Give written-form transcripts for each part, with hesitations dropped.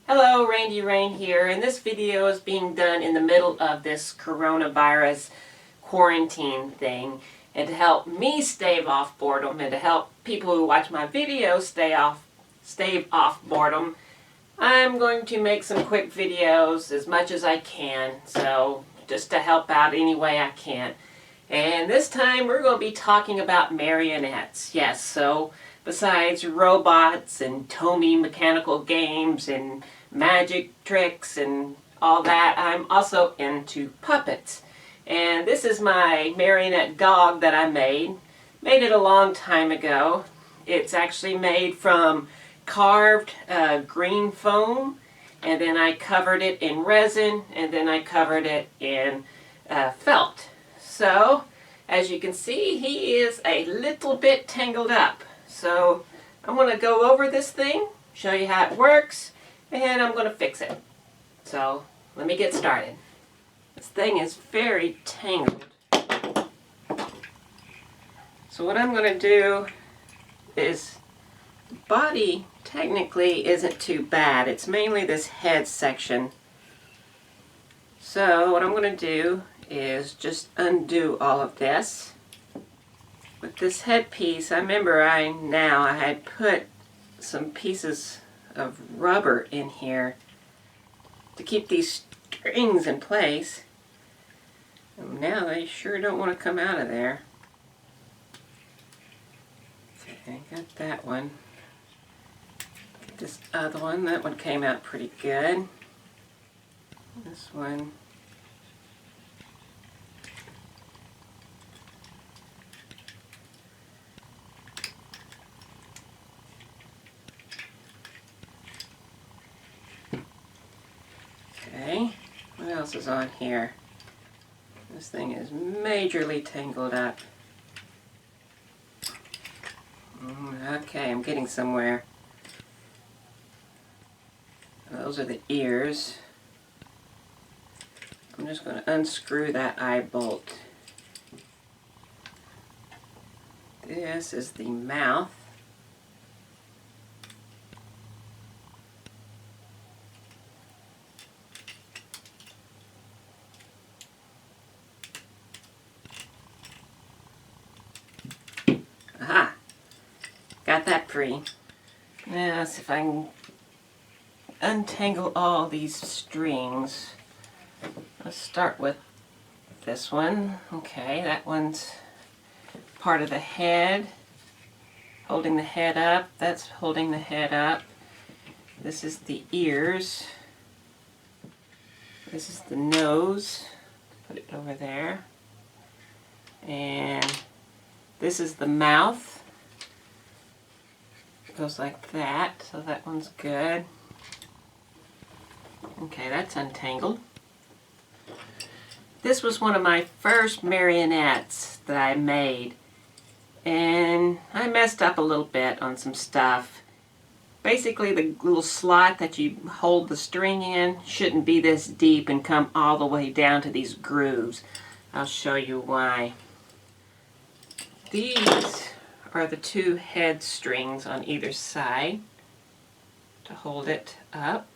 Hello, Randy Rain here, and this video is being done in the middle of this coronavirus quarantine thing, and to help me stave off boredom and to help people who watch my videos stave off boredom, I'm going to make some quick videos as much as I can, so just to help out any way I can. And this time we're going to be talking about marionettes. Yes, so besides robots and Tomy mechanical games and magic tricks and all that, I'm also into puppets. And this is my marionette dog that I made. Made it a long time ago. It's actually made from carved green foam, and then I covered it in resin, and then I covered it in felt. So, as you can see, he is a little bit tangled up. So, I'm going to go over this thing, show you how it works, and I'm going to fix it. So, let me get started. This thing is very tangled. So what I'm going to do is, the body technically isn't too bad. It's mainly this head section. So what I'm going to do is just undo all of this. With this headpiece, I remember I had put some pieces of rubber in here to keep these strings in place. And now they sure don't want to come out of there. Okay, got that one. Get this other one. That one came out pretty good. This one. Okay, what else is on here? This thing is majorly tangled up. Okay, I'm getting somewhere. Those are the ears. I'm just going to unscrew that eye bolt. This is the mouth. Aha! Got that free. Now let's see if I can untangle all these strings. Let's start with this one. Okay, that one's part of the head, holding the head up. That's holding the head up. This is the ears. This is the nose. Put it over there. And this is the mouth. It goes like that, so that one's good. Okay, that's untangled. This was one of my first marionettes that I made, and I messed up a little bit on some stuff. Basically, the little slot that you hold the string in shouldn't be this deep and come all the way down to these grooves. I'll show you why. These are the two head strings on either side to hold it up,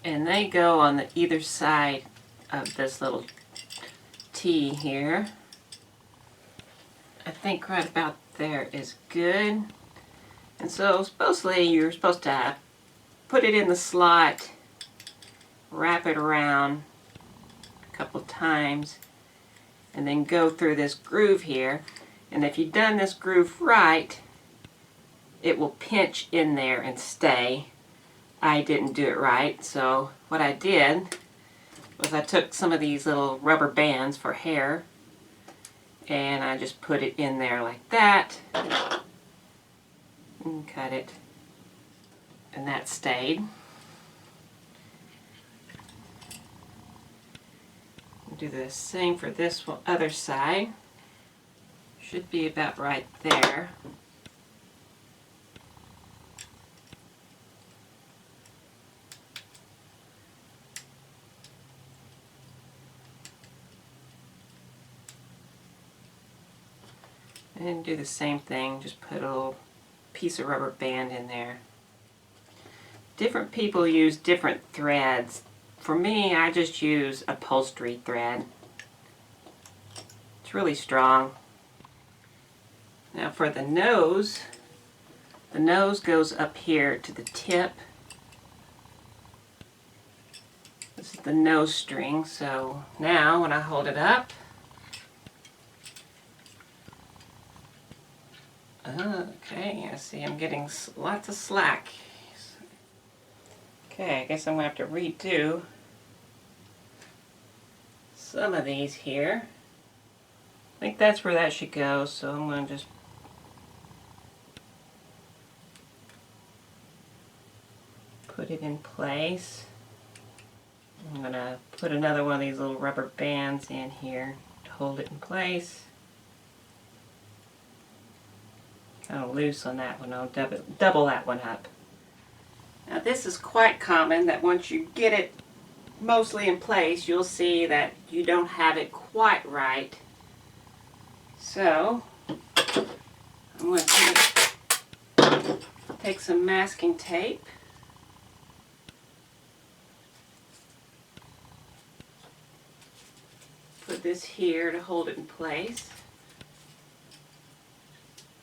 and they go on the either side of this little T here. I think right about there is good. And so supposedly you're supposed to put it in the slot, wrap it around a couple times, and then go through this groove here. And if you've done this groove right, it will pinch in there and stay. I didn't do it right, so what I did was I took some of these little rubber bands for hair, and I just put it in there like that, and cut it, and that stayed. Do the same for this other side. Should be about right there. And do the same thing, just put a little piece of rubber band in there. Different people use different threads. For me, I just use upholstery thread. It's really strong. Now for the nose goes up here to the tip. This is the nose string, so now when I hold it up, okay, I see I'm getting lots of slack. Okay, I guess I'm going to have to redo some of these here. I think that's where that should go, so I'm going to just put it in place. I'm going to put another one of these little rubber bands in here to hold it in place. Kind of loose on that one. I'll double that one up. Now this is quite common that once you get it mostly in place, you'll see that you don't have it quite right. So I'm going to take some masking tape. Put this here to hold it in place.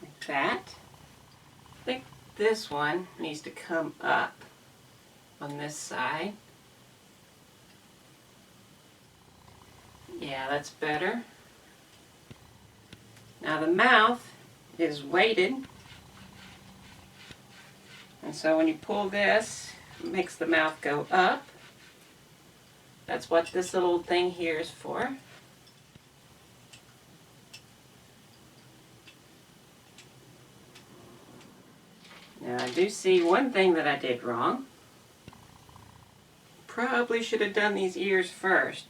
Like that. I think this one needs to come up on this side. Yeah, that's better. Now the mouth is weighted, and so when you pull this, it makes the mouth go up. That's what this little thing here is for. Now I do see one thing that I did wrong. Probably should have done these ears first.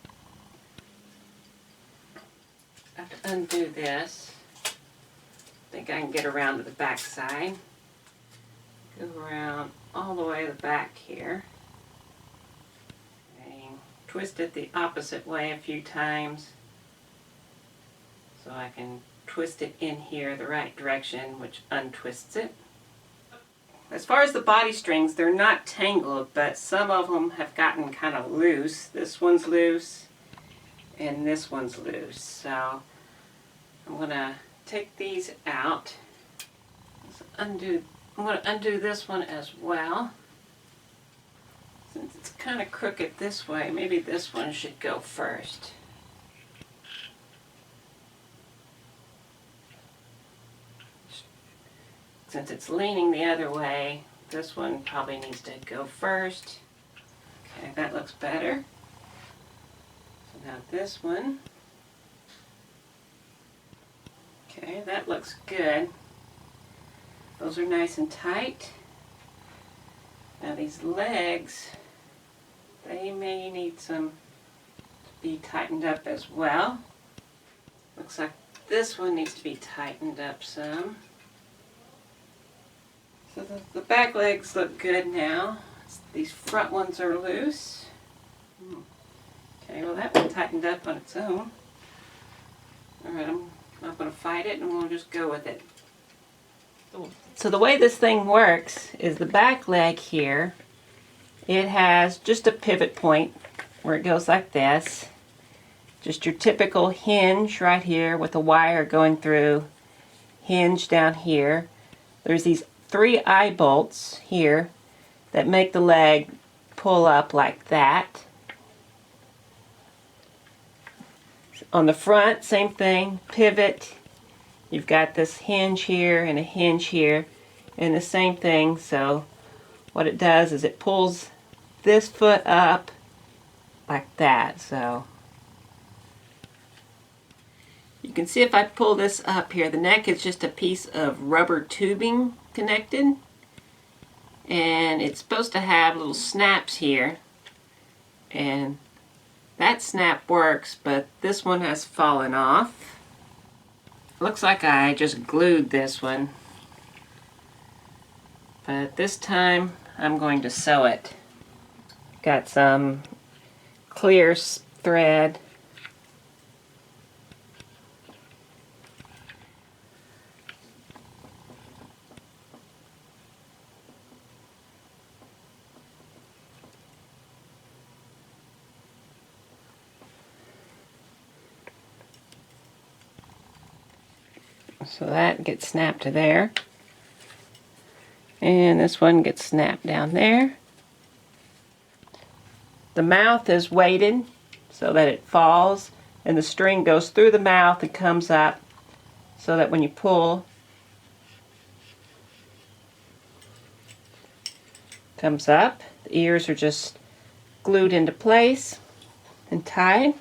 I have to undo this. I think I can get around to the back side. Go around all the way to the back here. And twist it the opposite way a few times so I can twist it in here the right direction, which untwists it. As far as the body strings, they're not tangled, but some of them have gotten kind of loose. This one's loose, and this one's loose. So I'm going to take these out. I'm going to undo this one as well. Since it's kind of crooked this way, maybe this one should go first. Since it's leaning the other way, this one probably needs to go first. Okay, that looks better. So now this one. Okay, that looks good. Those are nice and tight. Now these legs, they may need some to be tightened up as well. Looks like this one needs to be tightened up some. So the back legs look good now. These front ones are loose. Okay, well that one tightened up on its own. Alright, I'm not going to fight it and we'll just go with it. So the way this thing works is the back leg here, it has just a pivot point where it goes like this. Just your typical hinge right here with a wire going through, hinge down here. There's these 3 eye bolts here that make the leg pull up like that. On the front, same thing, pivot. You've got this hinge here and a hinge here, and the same thing. So what it does is it pulls this foot up like that. So you can see if I pull this up here, the neck is just a piece of rubber tubing connected, and it's supposed to have little snaps here, and that snap works, but this one has fallen off. Looks like I just glued this one, but this time I'm going to sew it. Got some clear thread. So that gets snapped to there. And this one gets snapped down there. The mouth is weighted so that it falls, and the string goes through the mouth and comes up so that when you pull, it comes up. The ears are just glued into place and tied.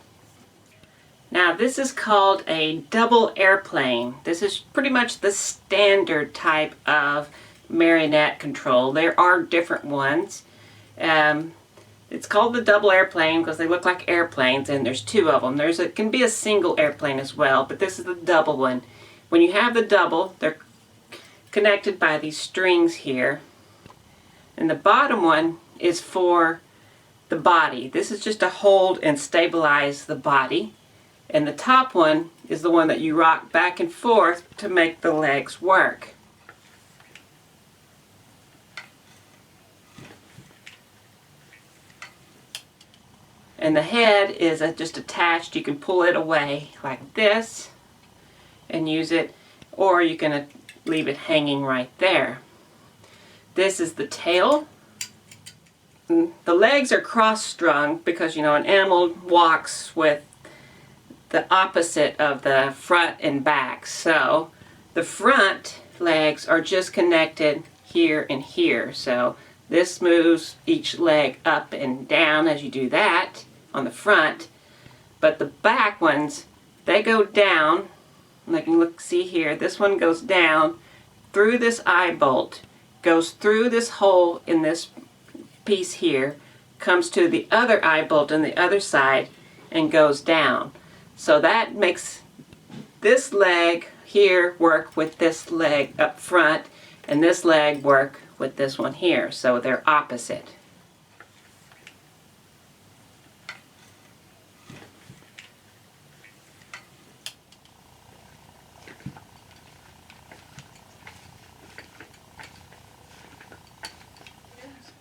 Now this is called a double airplane. This is pretty much the standard type of marionette control. There are different ones. It's called the double airplane because they look like airplanes, and there's two of them. It can be a single airplane as well, but this is the double one. When you have the double, they're connected by these strings here. And the bottom one is for the body. This is just to hold and stabilize the body. And the top one is the one that you rock back and forth to make the legs work. And the head is just attached. You can pull it away like this and use it, or you can leave it hanging right there. This is the tail. The legs are cross-strung because, you know, an animal walks with the opposite of the front and back. So the front legs are just connected here and here. So this moves each leg up and down as you do that on the front, but the back ones, they go down. Like you can see here, this one goes down through this eye bolt, goes through this hole in this piece here, comes to the other eye bolt on the other side, and goes down. So that makes this leg here work with this leg up front, and this leg work with this one here. So they're opposite.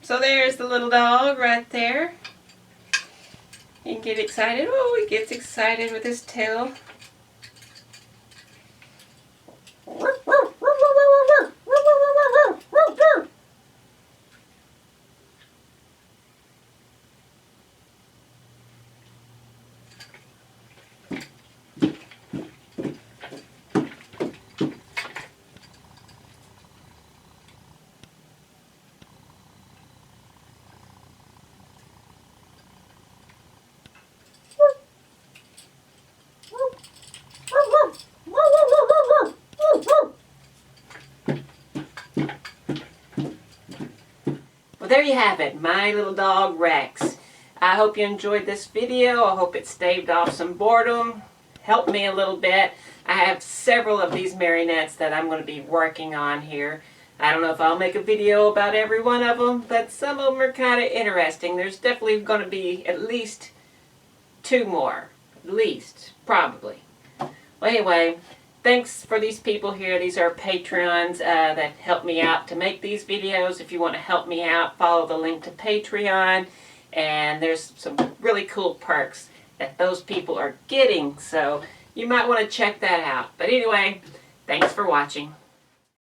So there's the little dog right there. You can get excited. Oh, he gets excited with his tail. Well, there you have it, my little dog Rex. I hope you enjoyed this video. I hope it staved off some boredom, helped me a little bit. I have several of these marionettes that I'm going to be working on here. I don't know if I'll make a video about every one of them, but some of them are kind of interesting. There's definitely going to be at least 2 more. At least, probably. Well, anyway, thanks for these people here. These are Patreons that help me out to make these videos. If you want to help me out, follow the link to Patreon. And there's some really cool perks that those people are getting. So you might want to check that out. But anyway, thanks for watching.